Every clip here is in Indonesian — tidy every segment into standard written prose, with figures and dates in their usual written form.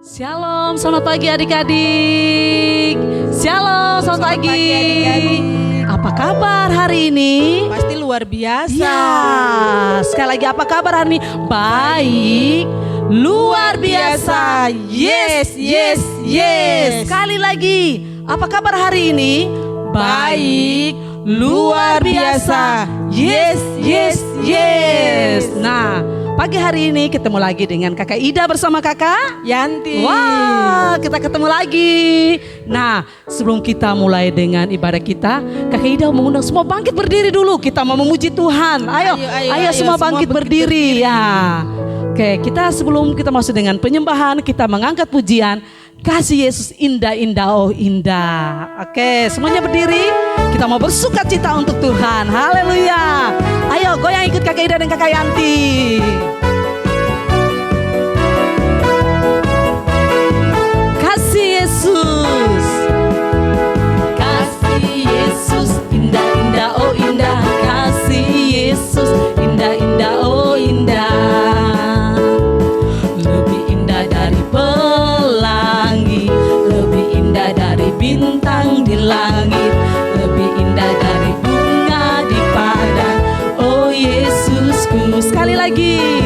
Shalom, selamat pagi adik-adik. Shalom, selamat pagi. adik-adik. Apa kabar hari ini? Pasti luar biasa. Ya, sekali lagi apa kabar hari ini? Baik, luar biasa. Yes, yes, yes. Sekali lagi, apa kabar hari ini? Baik, luar biasa. Yes, yes, yes. Nah, pagi hari ini ketemu lagi dengan Kakak Ida bersama Kakak Yanti. Wah, kita ketemu lagi. Nah, sebelum kita mulai dengan ibadah kita, Kakak Ida mengundang semua bangkit berdiri dulu. Kita mau memuji Tuhan. Ayo semua bangkit berdiri. Ya. Oke, sebelum kita masuk dengan penyembahan, kita mengangkat pujian. Kasih Yesus indah-indah, oh indah. Oke, semuanya berdiri. Kita mau bersuka cita untuk Tuhan. Haleluya. Ayo, goyang ikut Kakak Ida dan Kakak Yanti. Kasih Yesus. Kasih Yesus indah-indah, oh indah. Kasih Yesus indah-indah, oh indah. Lebih indah dari pelangi, lebih indah dari bintang di langit, lebih indah dari bunga di padang. Oh Yesusku, sekali lagi.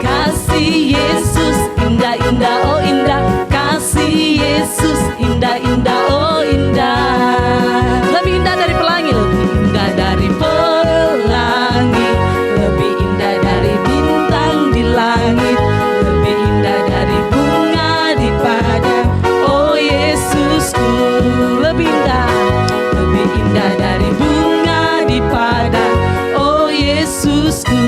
Kasih Yesus indah-indah, oh indah. Kasih Yesus indah-indah, oh indah. Lebih indah dari pelangi, lebih indah dari pelangi, lebih indah dari bintang di langit, lebih indah dari bunga di padang. Oh Yesusku, lebih indah dari bunga di padang. Oh Yesusku,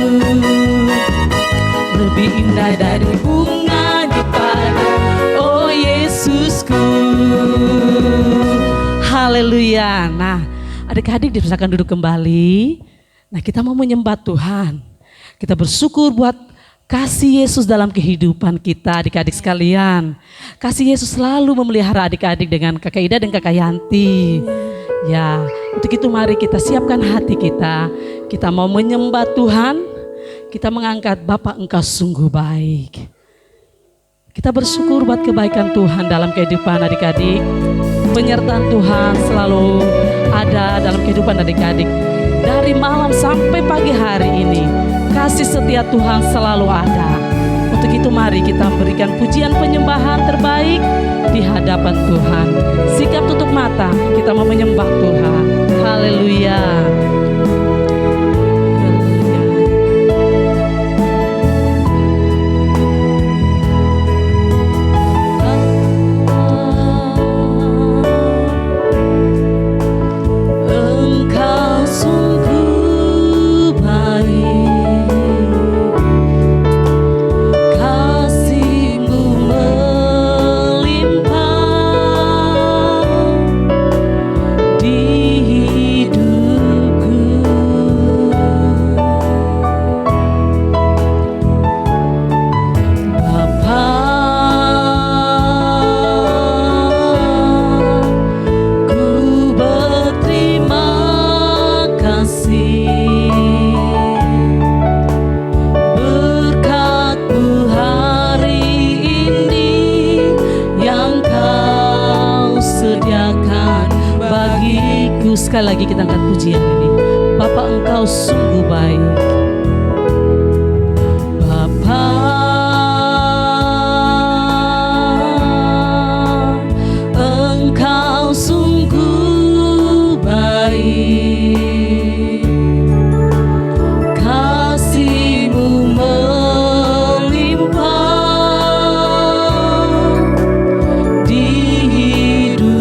lebih indah dari bunga di padang. Oh Yesusku. Haleluya. Nah, adik-adik dipersilakan duduk kembali. Nah, kita mau menyembah Tuhan. Kita bersyukur buat kasih Yesus dalam kehidupan kita, adik-adik sekalian. Kasih Yesus selalu memelihara adik-adik dengan Kakak Ida dan Kakak Yanti. Ya, untuk itu mari kita siapkan hati kita. Kita mau menyembah Tuhan. Kita mengangkat Bapa, Engkau sungguh baik. Kita bersyukur buat kebaikan Tuhan dalam kehidupan adik-adik. Penyertaan Tuhan selalu ada dalam kehidupan adik-adik. Dari malam sampai pagi hari ini, kasih setia Tuhan selalu ada. Untuk itu mari kita berikan pujian penyembahan terbaik di hadapan Tuhan. Sikap tutup mata, kita mau menyembah Tuhan. Haleluya. Sekali lagi kita angkat pujian ini. Bapa, Engkau sungguh baik. Bapa, Engkau sungguh baik. Kasih-Mu melimpah di hidupku.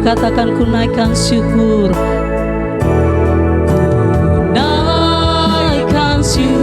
Katakan ku naikkan syukur, naikkan syukurku.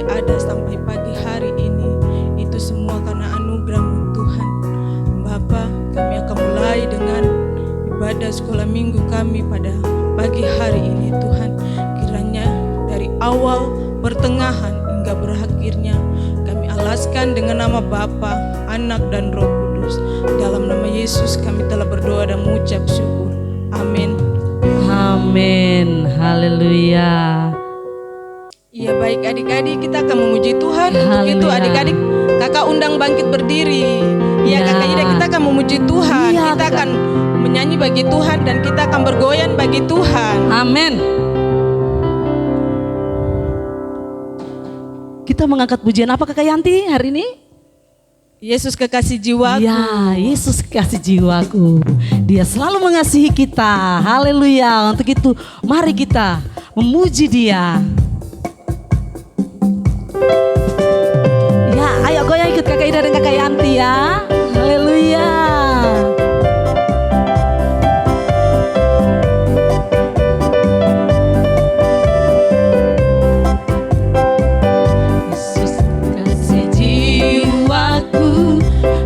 boleh ada sampai pagi hari ini, itu semua karena anugerah-Mu Tuhan. Bapa, kami akan mulai dengan ibadah sekolah minggu kami pada pagi hari ini Tuhan. Kiranya dari awal, pertengahan, hingga berakhirnya kami alaskan dengan nama Bapa, Anak, dan Roh Kudus. Dalam nama Yesus kami telah berdoa dan mengucap syukur. Amin. Amin. Haleluya. Iya, baik adik-adik, kita akan memuji Tuhan. Untuk itu Haleluya. adik-adik, kakak undang bangkit berdiri. Iya, Ya. kakak Ida, kita akan memuji Tuhan. Iya, Kita Kak. akan menyanyi bagi Tuhan dan kita akan bergoyang bagi Tuhan. Amin. Kita mengangkat pujian apa Kakak Yanti hari ini? Yesus kekasih jiwaku. Ya, Yesus kasih jiwaku. Dia selalu mengasihi kita. Haleluya. Untuk itu, mari kita memuji Dia. Ya, ayo goyang ikut Kakak Ida dan Kakak Yanti ya. Haleluya. Yesus kasih jiwaku,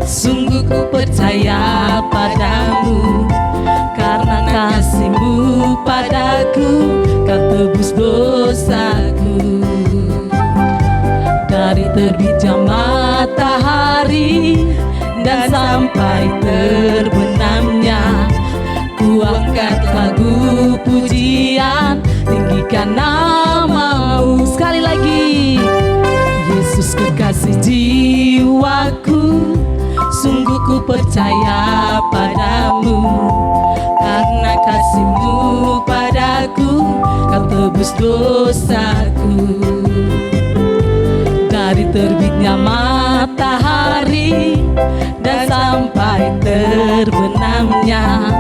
sungguh ku percaya padamu, karena kasih-Mu padaku, Kau tebus dosaku. Dari terbitnya matahari dan sampai terbenamnya, ku angkat lagu pujian, tinggikan nama-Mu. Sekali lagi, Yesus kekasih jiwaku, sungguh ku percaya padamu, karena kasih-Mu padaku, Kau tebus dosaku. Dari terbitnya matahari dan sampai terbenamnya,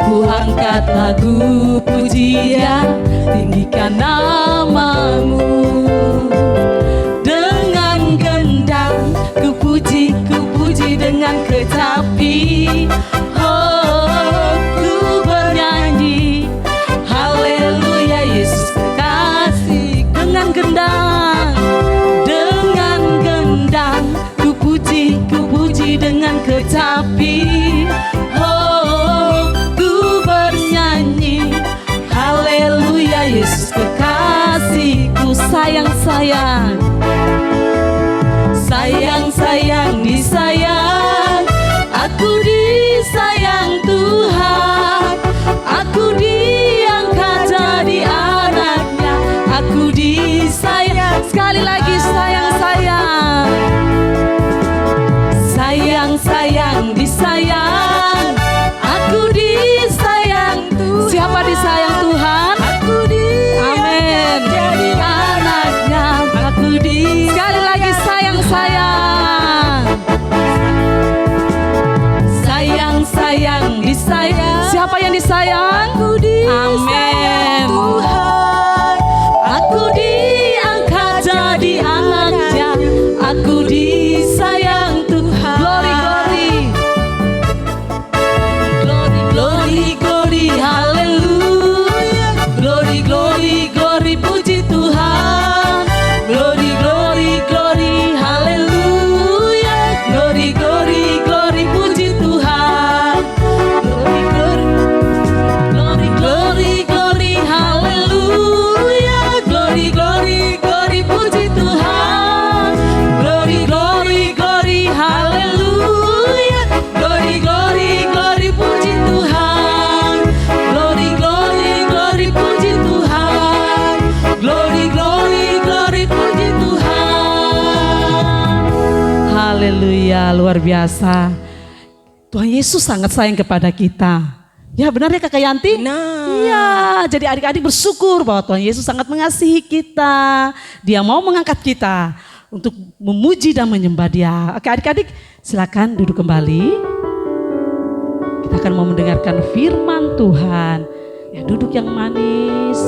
ku angkat lagu pujian, tinggikan nama-Mu. Dengan gendang ku puji dengan kecapi. Oh, ku bernyanyi haleluya, Yesus kekasih. Dengan gendang ku puji dengan kecapi. Oh, ku bernyanyi haleluya, Yesus kekasihku. Sayang-sayang, sayang-sayang, disayang, aku disayang Tuhan, aku diangkat jadi anaknya, aku disayang. Sekali lagi, sayang-sayang, sayang-sayang, disayang, aku disayang Tuhan. Siapa disayang Tuhan? Aku disayang jadi anaknya, aku disayang. Sekali lagi, sayang-sayang, sayang-sayang, disayang. Siapa yang disayang? Aku disayang. Amin. Tuhan, aku diangkat jadi anaknya, aku disayang Tuhan. Glory, glory, glory, glory, haleluya. Glory, glory, glory, puji Tuhan. Glory, glory, glory, haleluya. Glory, glory, glory, puji Tuhan. Glory, glory, glory, glory, glory, haleluya. Glory, glory, glory, puji Tuhan. Glory, glory, glory, haleluya. Glory, glory, glory, puji Tuhan. Glory, glory, glory, puji Tuhan. Glory, glory, glory, puji Tuhan. Haleluya, luar biasa. Tuhan Yesus sangat sayang kepada kita. Ya, benar ya Kakak Yanti? Nah, Iya, jadi adik-adik bersyukur bahwa Tuhan Yesus sangat mengasihi kita. Dia mau mengangkat kita untuk memuji dan menyembah Dia. Oke, adik-adik silakan duduk kembali. Kita akan mau mendengarkan firman Tuhan. Ya, duduk yang manis.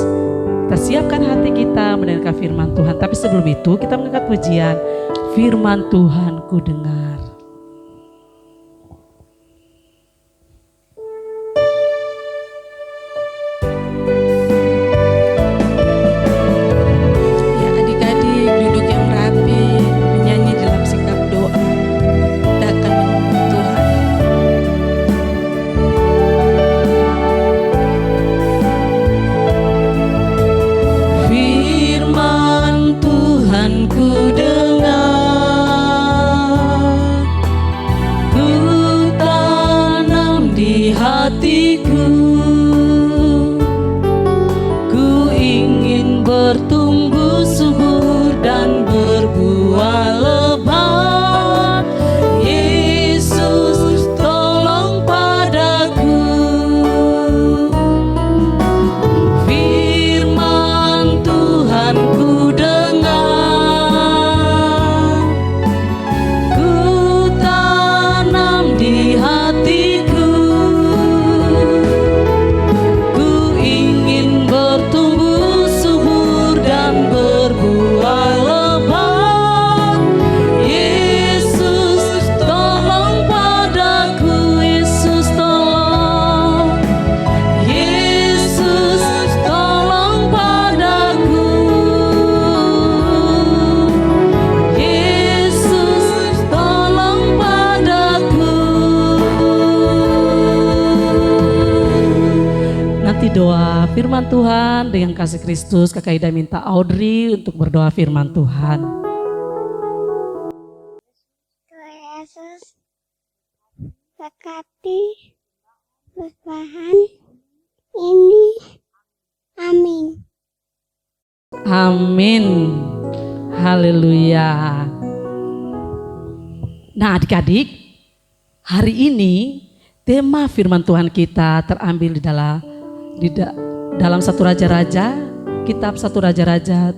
Kita siapkan hati kita mendengarkan firman Tuhan. Tapi sebelum itu kita mengangkat pujian. Firman Tuhan ku dengar. ya adik-adik duduk yang firman Tuhan dengan kasih Kristus. Kakak Ida minta Audrey untuk berdoa firman Tuhan. Tuhan Yesus berkati persembahan ini. Amin. Amin. Haleluya. Nah adik-adik, hari ini tema firman Tuhan kita terambil di dalam 1 Raja-Raja, kitab 1 Raja-Raja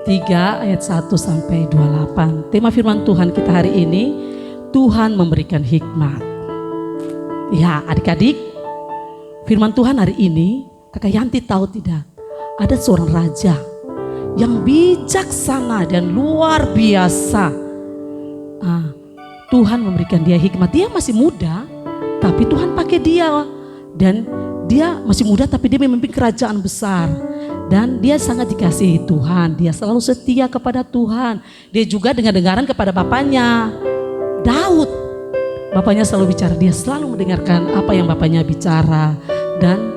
3 ayat 1 sampai 28. Tema firman Tuhan kita hari ini, Tuhan memberikan hikmat. Ya adik-adik, firman Tuhan hari ini, Kakak Yanti tahu tidak? Ada seorang raja yang bijaksana dan luar biasa. Tuhan memberikan dia hikmat. Dia masih muda, tapi Tuhan pakai dia. Dan dia masih muda, tapi dia memimpin kerajaan besar. Dan dia sangat dikasihi Tuhan. Dia selalu setia kepada Tuhan. Dia juga dengar-dengaran kepada bapaknya, Daud. Bapaknya selalu bicara, dia selalu mendengarkan apa yang bapaknya bicara. Dan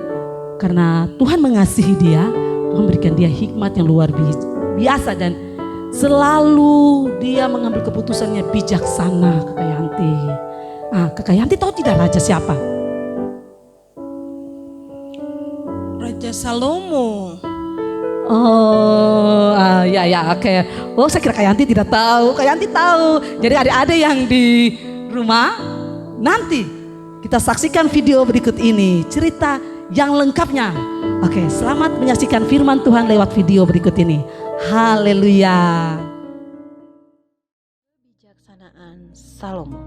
karena Tuhan mengasihi dia, Tuhan berikan dia hikmat yang luar biasa. Dan selalu dia mengambil keputusannya bijaksana, Kakak Yanti. Kakak Yanti tahu tidak raja siapa? Raja Salomo. Oke. Oh, saya kira Kak Yanti tidak tahu. Kak Yanti tahu. Jadi adik-adik yang di rumah, nanti kita saksikan video berikut ini, cerita yang lengkapnya. Oke, selamat menyaksikan firman Tuhan lewat video berikut ini. Haleluya. Kebijaksanaan Salomo.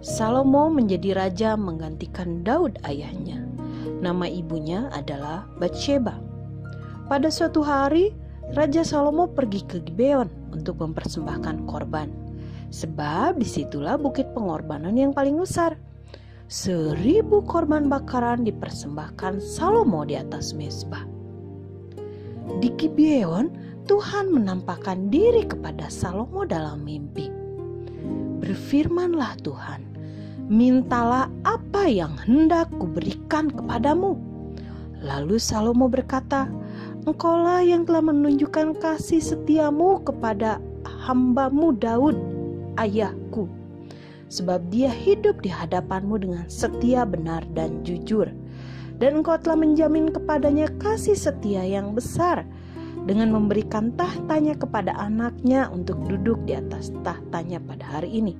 Salomo menjadi raja menggantikan Daud ayahnya. Nama ibunya adalah Batsheba. Pada suatu hari, Raja Salomo pergi ke Gibeon untuk mempersembahkan korban. Sebab disitulah bukit pengorbanan yang paling besar. 1000 korban bakaran dipersembahkan Salomo di atas mezbah. Di Gibeon, Tuhan menampakkan diri kepada Salomo dalam mimpi. Berfirmanlah Tuhan, mintalah apa yang hendak kuberikan kepadamu. Lalu Salomo berkata, engkaulah yang telah menunjukkan kasih setiamu kepada hambamu Daud, ayahku. Sebab dia hidup di hadapanmu dengan setia, benar, dan jujur. Dan engkau telah menjamin kepadanya kasih setia yang besar, dengan memberikan tahtanya kepada anaknya untuk duduk di atas tahtanya pada hari ini.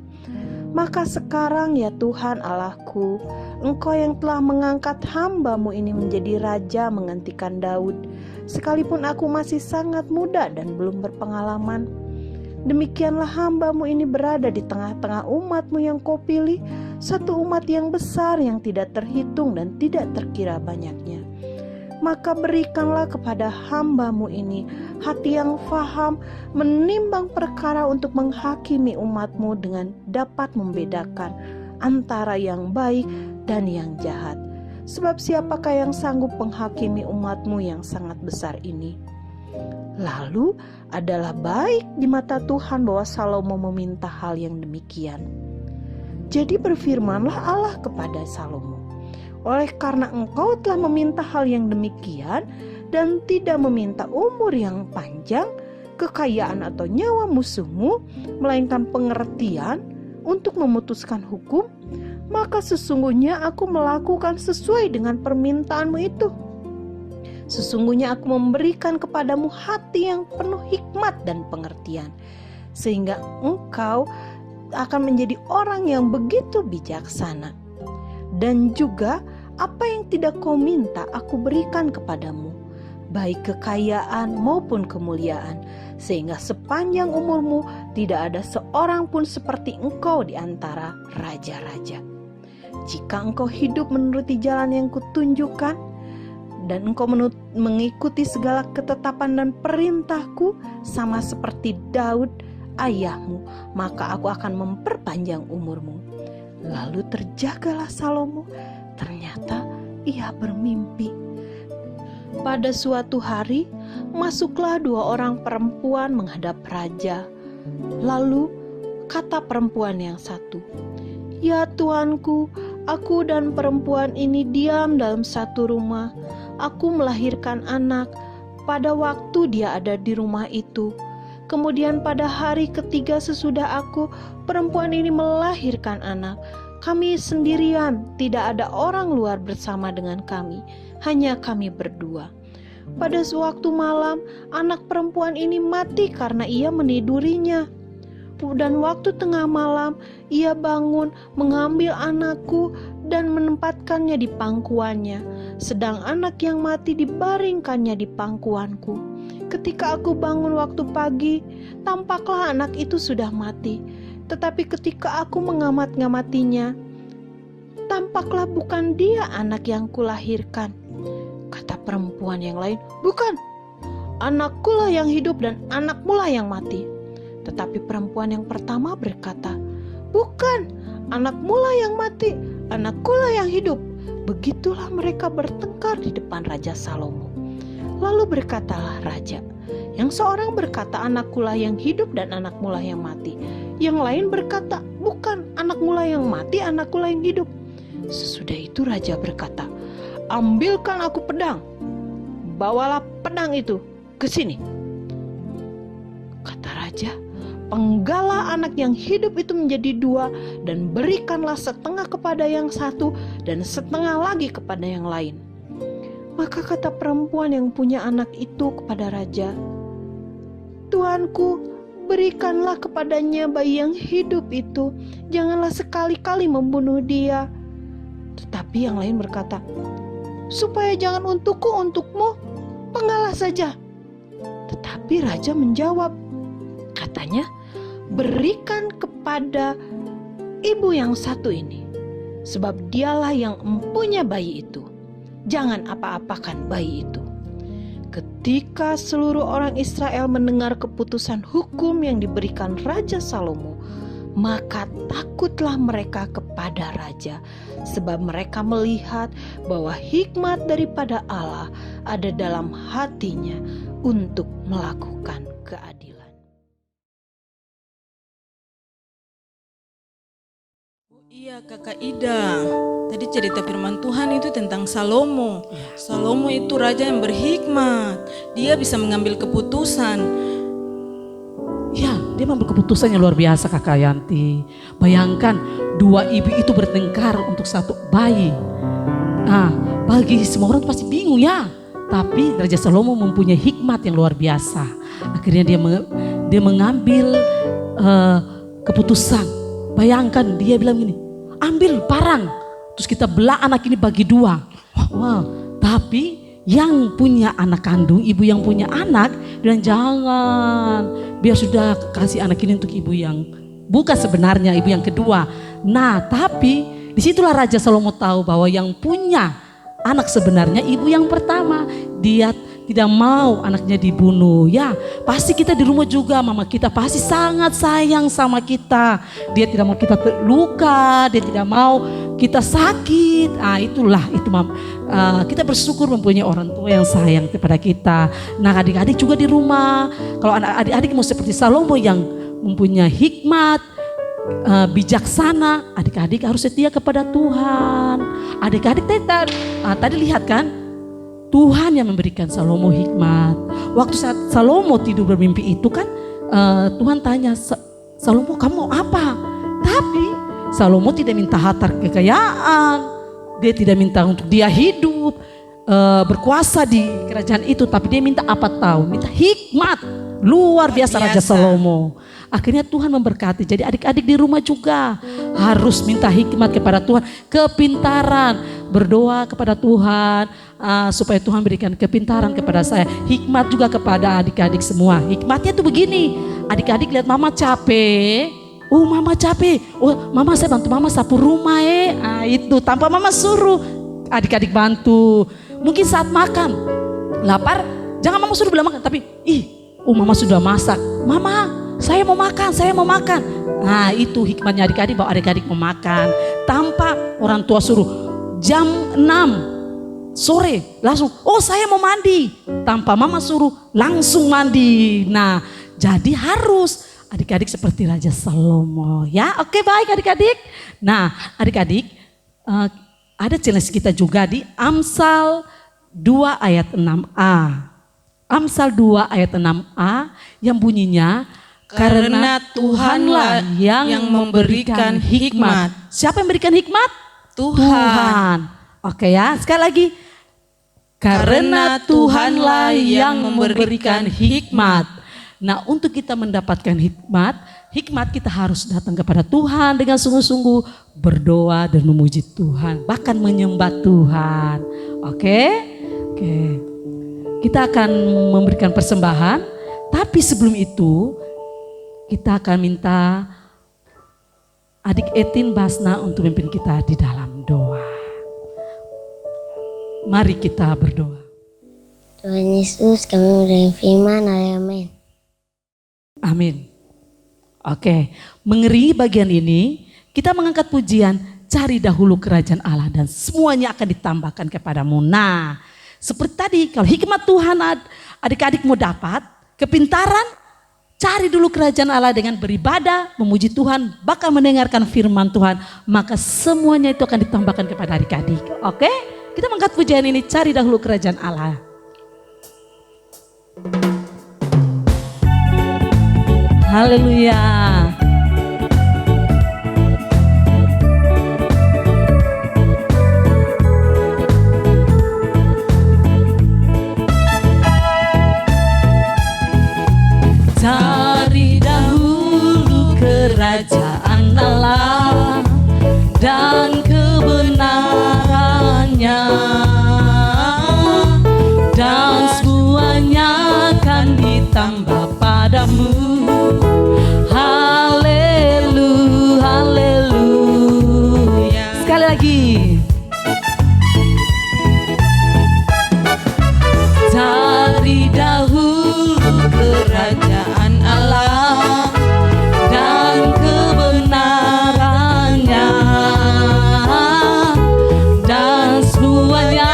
Maka sekarang ya Tuhan Allahku, engkau yang telah mengangkat hambamu ini menjadi raja menggantikan Daud, sekalipun aku masih sangat muda dan belum berpengalaman. Demikianlah hambamu ini berada di tengah-tengah umatmu yang kau pilih, satu umat yang besar yang tidak terhitung dan tidak terkira banyaknya. Maka berikanlah kepada hambamu ini hati yang faham menimbang perkara untuk menghakimi umatmu dengan dapat membedakan antara yang baik dan yang jahat. Sebab siapakah yang sanggup menghakimi umatmu yang sangat besar ini? Lalu adalah baik di mata Tuhan bahwa Salomo meminta hal yang demikian. Jadi berfirmanlah Allah kepada Salomo, oleh karena engkau telah meminta hal yang demikian dan tidak meminta umur yang panjang, kekayaan atau nyawa musuhmu, melainkan pengertian untuk memutuskan hukum, maka sesungguhnya aku melakukan sesuai dengan permintaanmu itu. Sesungguhnya aku memberikan kepadamu hati yang penuh hikmat dan pengertian, sehingga engkau akan menjadi orang yang begitu bijaksana. Dan juga apa yang tidak kau minta aku berikan kepadamu, baik kekayaan maupun kemuliaan, sehingga sepanjang umurmu tidak ada seorang pun seperti engkau di antara raja-raja. Jika engkau hidup menuruti jalan yang kutunjukkan, dan engkau mengikuti segala ketetapan dan perintahku sama seperti Daud ayahmu, maka aku akan memperpanjang umurmu. Lalu terjagalah Salomo, ternyata ia bermimpi. Pada suatu hari, masuklah 2 orang perempuan menghadap raja. Lalu kata perempuan yang satu, "Ya Tuanku, aku dan perempuan ini diam dalam satu rumah. aku melahirkan anak pada waktu dia ada di rumah itu. Kemudian pada hari ketiga sesudah aku, perempuan ini melahirkan anak. Kami sendirian, tidak ada orang luar bersama dengan kami, hanya kami berdua. Pada sewaktu malam, anak perempuan ini mati karena ia menidurinya. Dan waktu tengah malam, ia bangun, mengambil anakku dan menempatkannya di pangkuannya, sedang anak yang mati dibaringkannya di pangkuanku. Ketika aku bangun waktu pagi, tampaklah anak itu sudah mati. Tetapi ketika aku mengamat-ngamatinya, tampaklah bukan dia anak yang kulahirkan. Kata perempuan yang lain, bukan, anakkulah yang hidup dan anakmulah yang mati. Tetapi perempuan yang pertama berkata, bukan, anakmulah yang mati, anakkulah yang hidup. Begitulah mereka bertengkar di depan Raja Salomo. Lalu berkatalah raja, yang seorang berkata anakkulah yang hidup dan anakmulah yang mati. Yang lain berkata, bukan, anakmulah yang mati, anakkulah yang hidup. Sesudah itu raja berkata, ambilkan aku pedang, bawalah pedang itu ke sini. Kata raja, penggalah anak yang hidup itu menjadi dua, dan berikanlah setengah kepada yang satu dan setengah lagi kepada yang lain. Maka kata perempuan yang punya anak itu kepada raja, Tuanku, berikanlah kepadanya bayi yang hidup itu, janganlah sekali-kali membunuh dia. Tetapi yang lain berkata, supaya jangan untukku, untukmu, penggalah saja. Tetapi raja menjawab, katanya, berikan kepada ibu yang satu ini, sebab dialah yang empunya bayi itu. Jangan apa-apakan bayi itu. Ketika seluruh orang Israel mendengar keputusan hukum yang diberikan Raja Salomo, maka takutlah mereka kepada raja, sebab mereka melihat bahwa hikmat daripada Allah ada dalam hatinya untuk melakukan keadilan. Iya Kakak Ida, tadi cerita firman Tuhan itu tentang Salomo. Salomo itu raja yang berhikmat, dia bisa mengambil keputusan. Ya, dia mengambil keputusan yang luar biasa Kakak Yanti. Bayangkan dua ibu itu bertengkar untuk satu bayi. Nah, bagi semua orang pasti bingung ya. Tapi Raja Salomo mempunyai hikmat yang luar biasa. Akhirnya dia mengambil keputusan. Bayangkan dia bilang gini, ambil parang, terus kita belah anak ini bagi dua. Wow, tapi yang punya anak kandung, ibu yang punya anak, dan jangan, biar sudah kasih anak ini untuk ibu yang bukan sebenarnya ibu yang kedua. Nah, tapi disitulah Raja Salomo tahu bahwa yang punya anak sebenarnya ibu yang pertama. Dia tidak mau anaknya dibunuh. Ya, pasti kita di rumah juga, mama kita pasti sangat sayang sama kita. Dia tidak mau kita terluka, dia tidak mau kita sakit. Itulah itu kita bersyukur mempunyai orang tua yang sayang kepada kita. Nah, adik-adik juga di rumah, kalau adik-adik mau seperti Salomo yang mempunyai hikmat, bijaksana, adik-adik harus setia kepada Tuhan. Adik-adik tadi lihat kan, Tuhan yang memberikan Salomo hikmat. Waktu saat Salomo tidur bermimpi itu kan, Tuhan tanya, Salomo kamu apa? Tapi Salomo tidak minta harta kekayaan, dia tidak minta untuk dia hidup, berkuasa di kerajaan itu, tapi dia minta apa tahu? Minta hikmat. Luar biasa Raja Salomo. Akhirnya Tuhan memberkati. Jadi adik-adik di rumah juga harus minta hikmat kepada Tuhan, kepintaran, berdoa kepada Tuhan supaya Tuhan berikan kepintaran kepada saya, hikmat juga kepada adik-adik semua. Hikmatnya tuh begini, adik-adik lihat mama capek, mama capek, mama saya bantu mama sapu rumah itu tanpa mama suruh, adik-adik bantu. Mungkin saat makan lapar, jangan mama suruh bilang makan, tapi mama sudah masak, mama saya mau makan. Nah, itu hikmatnya adik-adik, bahwa adik-adik mau makan tanpa orang tua suruh. Jam 6 sore langsung, saya mau mandi, tanpa mama suruh langsung mandi. Nah, jadi harus adik-adik seperti Raja Salomo ya. Oke, baik adik-adik. Nah, adik-adik ada challenge kita juga di Amsal 2 ayat 6a. Amsal 2 ayat 6a yang bunyinya, karena Tuhanlah yang memberikan hikmat. Siapa yang memberikan hikmat? Tuhan. Oke ya, sekali lagi. Karena Tuhanlah yang memberikan hikmat. Nah, untuk kita mendapatkan hikmat kita harus datang kepada Tuhan dengan sungguh-sungguh, berdoa dan memuji Tuhan, bahkan menyembah Tuhan. Oke. Kita akan memberikan persembahan, tapi sebelum itu kita akan minta adik Etin Basna untuk memimpin kita di dalam doa. Mari kita berdoa. Tuhan Yesus, kami memberikan firman, amin. Amin. Oke, mengiringi bagian ini kita mengangkat pujian, cari dahulu kerajaan Allah dan semuanya akan ditambahkan kepadamu. Nah, seperti tadi, kalau hikmat Tuhan adik-adik mau dapat, kepintaran, cari dulu kerajaan Allah dengan beribadah, memuji Tuhan, bahkan mendengarkan firman Tuhan, maka semuanya itu akan ditambahkan kepada adik-adik. Oke, kita mengangkat pujian ini, cari dahulu kerajaan Allah. Haleluya. Cari dahulu kerajaan Allah dan kebenarannya, dan semuanya akan ditambah padamu. Haleluya. Sekali lagi. Cari dahulu kerajaan Allah dan kebenarannya, dan semuanya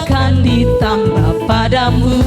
akan ditambah padamu.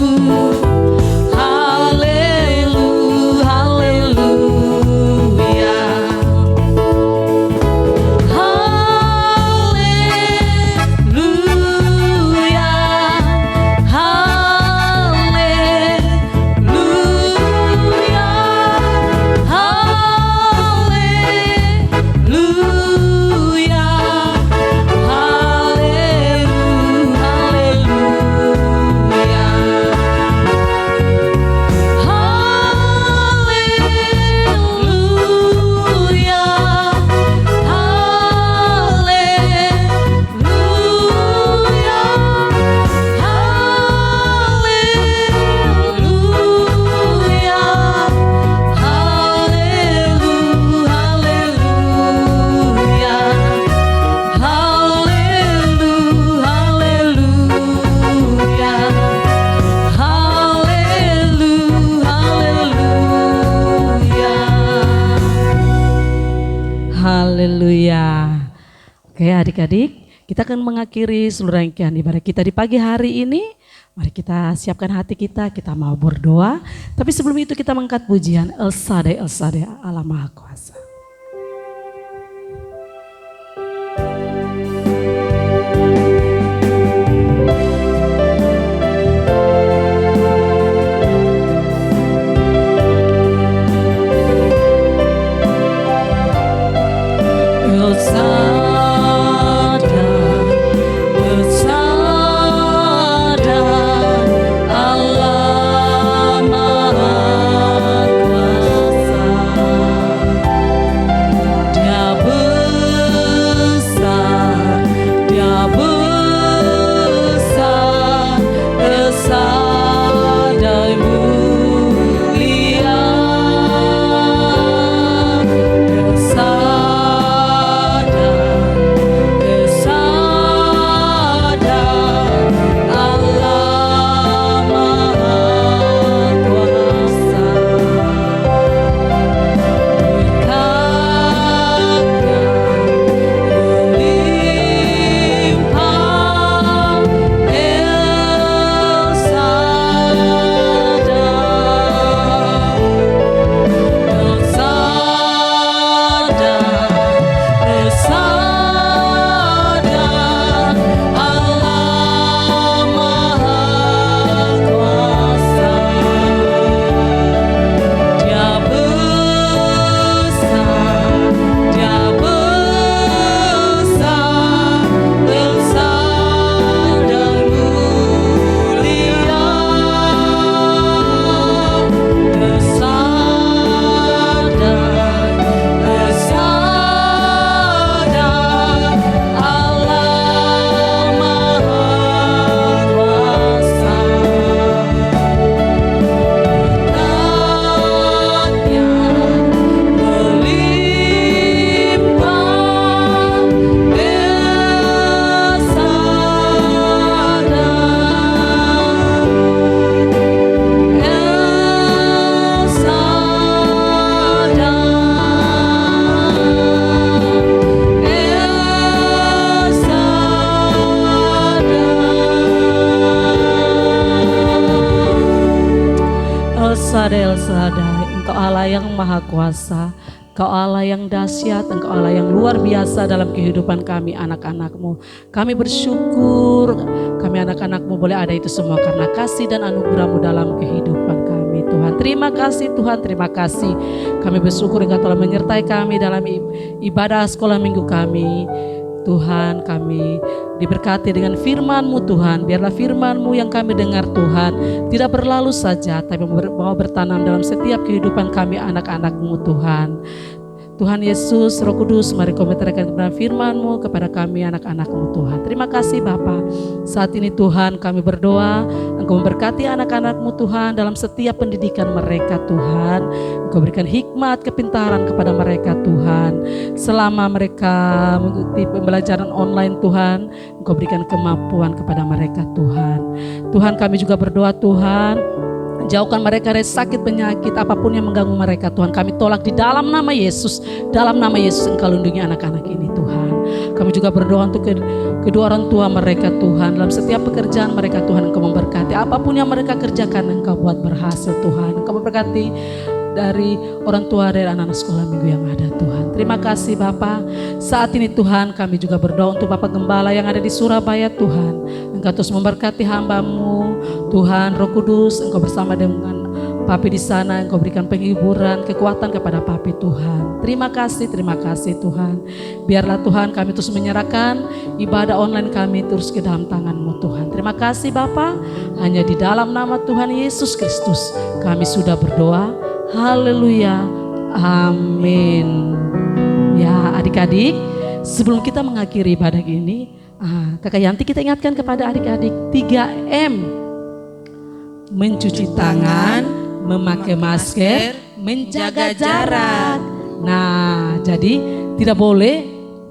Haleluya. Oke adik-adik, kita akan mengakhiri seluruh rangkaian ibadah kita di pagi hari ini. Mari kita siapkan hati kita mau berdoa. Tapi sebelum itu kita mengangkat pujian El Shaddai, El Shaddai, Allah Maha Kuasa. El Shaddai, El Shaddai, Allah Maha Kuasa. yang maha kuasa, Kau Allah yang dahsyat, Engkau Allah yang luar biasa dalam kehidupan kami anak-anak-Mu. Kami bersyukur kami anak-anak-Mu boleh ada itu semua karena kasih dan anugerah-Mu dalam kehidupan kami Tuhan. Terima kasih Tuhan, terima kasih. Kami bersyukur Engkau telah menyertai kami dalam ibadah sekolah minggu kami. Tuhan, kami diberkati dengan firman-Mu Tuhan. Biarlah firman-Mu yang kami dengar Tuhan tidak berlalu saja, tapi mau bertanam dalam setiap kehidupan kami anak-anak-Mu Tuhan. Tuhan Yesus, Roh Kudus, mari Kau meteraikan kebenaran firman-Mu kepada kami anak-anak-Mu Tuhan. Terima kasih Bapa. Saat ini Tuhan kami berdoa, Engkau memberkati anak-anak-Mu Tuhan dalam setiap pendidikan mereka Tuhan. Engkau berikan hikmat, kepintaran kepada mereka Tuhan. Selama mereka mengikuti pembelajaran online Tuhan, Engkau berikan kemampuan kepada mereka Tuhan. Tuhan kami juga berdoa Tuhan, jauhkan mereka dari sakit penyakit apapun yang mengganggu mereka Tuhan. Kami tolak di dalam nama Yesus. Dalam nama Yesus Engkau lindungi anak-anak ini Tuhan. Kami juga berdoa untuk kedua orang tua mereka Tuhan. Dalam setiap pekerjaan mereka Tuhan Engkau memberkati. Apapun yang mereka kerjakan Engkau buat berhasil Tuhan. Engkau memberkati dari orang tua dari anak-anak sekolah minggu yang ada Tuhan. Terima kasih Bapa. Saat ini Tuhan kami juga berdoa untuk Bapak Gembala yang ada di Surabaya Tuhan. Engkau terus memberkati hamba-Mu Tuhan. Roh Kudus Engkau bersama dengan Papi di sana. Engkau berikan penghiburan, kekuatan kepada Papi Tuhan. Terima kasih Tuhan. Biarlah Tuhan kami terus menyerahkan ibadah online kami terus ke dalam tangan-Mu Tuhan. Terima kasih Bapa. Hanya di dalam nama Tuhan Yesus Kristus kami sudah berdoa. Haleluya, amin. Ya adik-adik, sebelum kita mengakhiri ibadah ini, Kakak Yanti kita ingatkan kepada adik-adik 3M. Mencuci tangan, memakai masker, menjaga jarak. Nah, jadi tidak boleh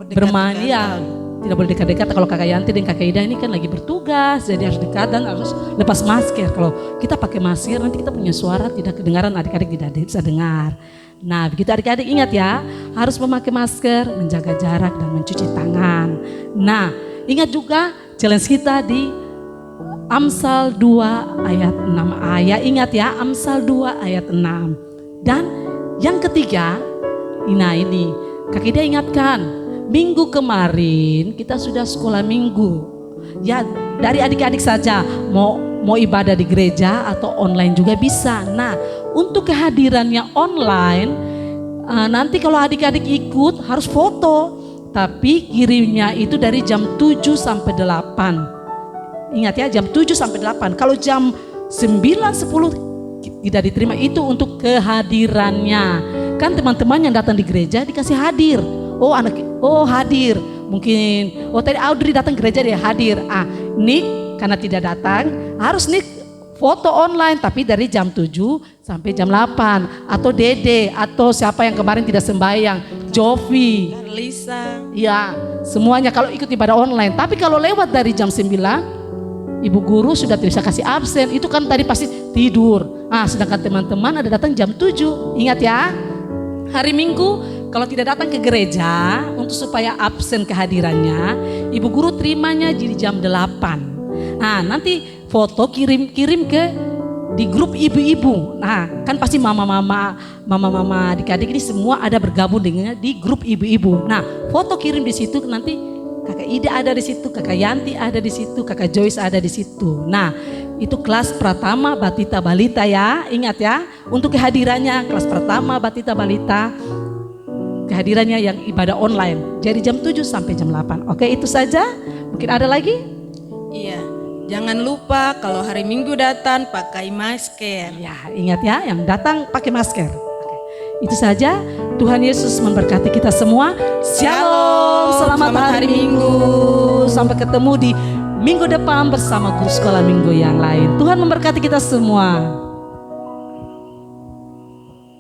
bermain ya. Tidak boleh dekat-dekat. Kalau Kakak Yanti dan Kakak Ida ini kan lagi bertugas, jadi harus dekat dan harus lepas masker. Kalau kita pakai masker nanti kita punya suara tidak kedengaran, adik-adik tidak bisa dengar. Nah begitu adik-adik ingat ya, harus memakai masker, menjaga jarak dan mencuci tangan. Nah ingat juga challenge kita di Amsal 2 ayat 6a. Ya ingat ya, Amsal 2 ayat 6. Dan yang ketiga, nah ini Kak Ida ingatkan, minggu kemarin kita sudah sekolah minggu. Ya dari adik-adik saja mau ibadah di gereja atau online juga bisa. Nah untuk kehadirannya online nanti kalau adik-adik ikut harus foto. Tapi kirimnya itu dari jam 7 sampai 8. Ingat ya jam 7 sampai 8. Kalau jam 9-10 tidak diterima, itu untuk kehadirannya. Kan teman-teman yang datang di gereja dikasih hadir. Hadir. Mungkin tadi Audrey datang gereja dia hadir. Nick karena tidak datang harus Nick foto online tapi dari jam 7 sampai jam 8. Atau Dede atau siapa yang kemarin tidak sembahyang, Jovi, Lisa. ya semuanya kalau ikut ibadah online. Tapi kalau lewat dari jam 9, ibu guru sudah tidak bisa kasih absen. Itu kan tadi pasti tidur. Sedangkan teman-teman ada datang jam 7. Ingat ya, hari Minggu kalau tidak datang ke gereja untuk supaya absen kehadirannya, ibu guru terimanya di jam 8. Nanti foto kirim ke di grup ibu-ibu. Kan pasti mama-mama adik-adik ini semua ada bergabung dengan di grup ibu-ibu. Foto kirim di situ, nanti Kakak Ida ada di situ, Kakak Yanti ada di situ, Kakak Joyce ada di situ. Itu kelas Pratama Batita Balita ya, ingat ya. Untuk kehadirannya kelas Pratama Batita Balita, kehadirannya yang ibadah online jadi jam 7 sampai jam 8. Oke, itu saja. Mungkin ada lagi? Iya, jangan lupa kalau hari Minggu datang pakai masker. Ya, ingat ya, yang datang pakai masker. Oke. Itu saja. Tuhan Yesus memberkati kita semua. Shalom. Selamat hari Minggu. Sampai ketemu di minggu depan bersama guru sekolah minggu yang lain. Tuhan memberkati kita semua.